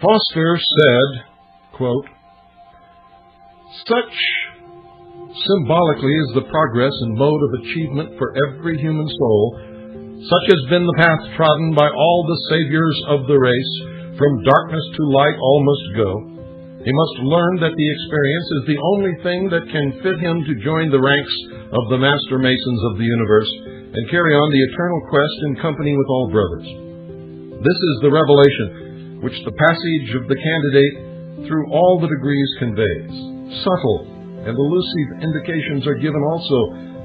Foster said, quote, "Such symbolically is the progress and mode of achievement for every human soul. Such has been the path trodden by all the saviors of the race. From darkness to light all must go. He must learn that the experience is the only thing that can fit him to join the ranks of the master masons of the universe and carry on the eternal quest in company with all brothers. This is the revelation which the passage of the candidate through all the degrees conveys. Subtle and elusive indications are given also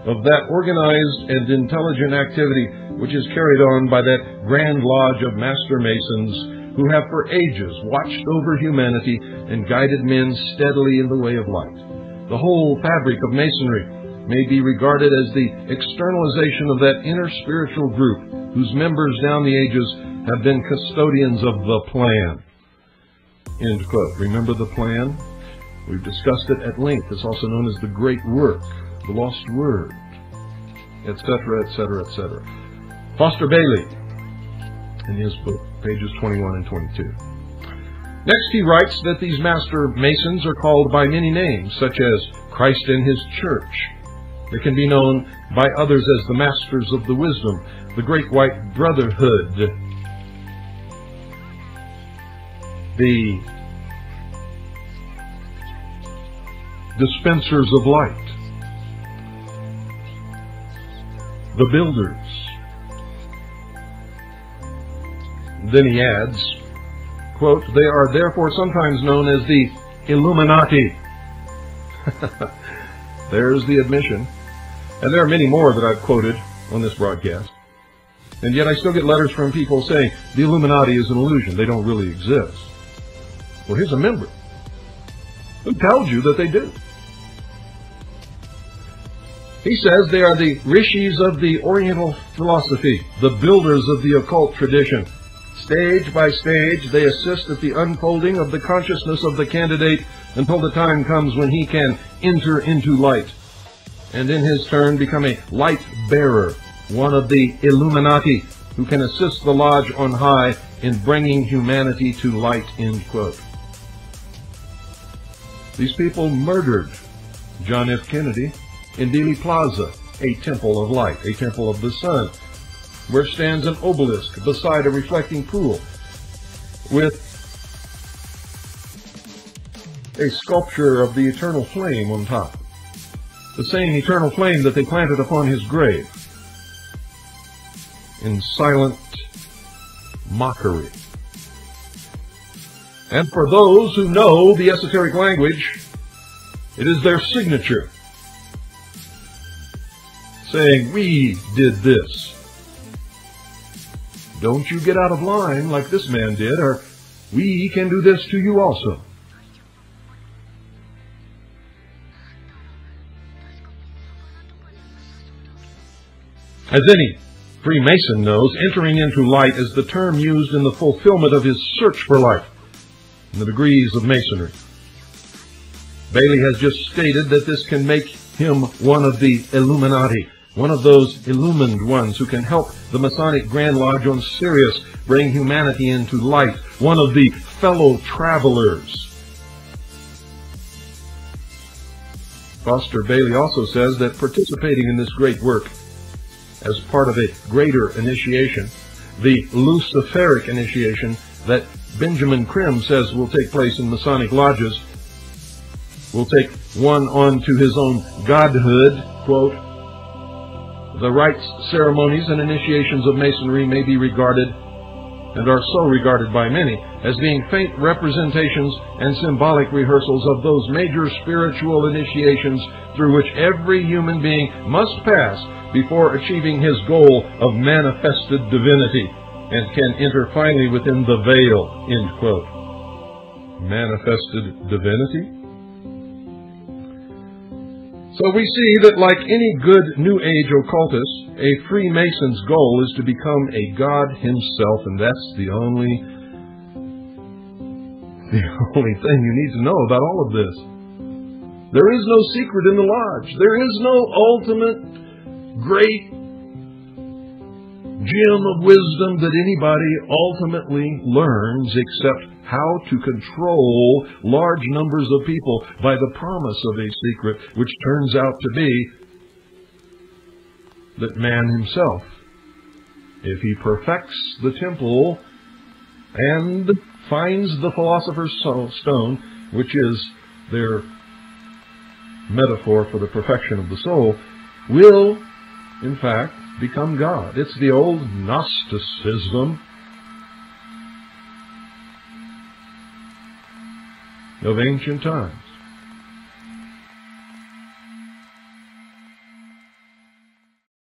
of that organized and intelligent activity which is carried on by that grand lodge of master masons who have for ages watched over humanity and guided men steadily in the way of light. The whole fabric of masonry may be regarded as the externalization of that inner spiritual group whose members down the ages have been custodians of the plan." End quote. Remember the plan? We've discussed it at length. It's also known as the Great Work, the Lost Word, etc., etc., etc. Foster Bailey, in his book, pages 21 and 22. Next, he writes that these master masons are called by many names, such as Christ and His Church. They can be known by others as the Masters of the Wisdom, the Great White Brotherhood, the Dispensers of Light, the Builders. Then he adds, quote, "They are therefore sometimes known as the Illuminati." There's the admission. And there are many more that I've quoted on this broadcast. And yet I still get letters from people saying the Illuminati is an illusion. They don't really exist. Well, here's a member who tells you that they do. He says they are the rishis of the Oriental philosophy, the builders of the occult tradition. Stage by stage, they assist at the unfolding of the consciousness of the candidate until the time comes when he can enter into light, and in his turn become a light bearer, one of the Illuminati, who can assist the lodge on high in bringing humanity to light, end quote. These people murdered John F. Kennedy in Dealey Plaza, a temple of light, a temple of the sun, where stands an obelisk beside a reflecting pool with a sculpture of the eternal flame on top, the same eternal flame that they planted upon his grave in silent mockery. And for those who know the esoteric language, it is their signature, saying, "We did this. Don't you get out of line like this man did, or we can do this to you also." As any Freemason knows, entering into light is the term used in the fulfillment of his search for light in the degrees of Masonry. Bailey has just stated that this can make him one of the Illuminati, one of those illumined ones who can help the Masonic Grand Lodge on Sirius bring humanity into light, one of the fellow travelers. Foster Bailey also says that participating in this great work as part of a greater initiation, the Luciferic initiation that Benjamin Krim says will take place in Masonic lodges, will take one on to his own godhood, quote, "The rites, ceremonies, and initiations of Masonry may be regarded, and are so regarded by many, as being faint representations and symbolic rehearsals of those major spiritual initiations through which every human being must pass before achieving his goal of manifested divinity, and can enter finally within the veil," end quote. Manifested divinity? So we see that like any good New Age occultist, a Freemason's goal is to become a god himself, and that's the only thing you need to know about all of this. There is no secret in the lodge. There is no ultimate great gem of wisdom that anybody ultimately learns except how to control large numbers of people by the promise of a secret, which turns out to be that man himself, if he perfects the temple and finds the philosopher's stone, which is their metaphor for the perfection of the soul, will, in fact, become God. It's the old Gnosticism of ancient times.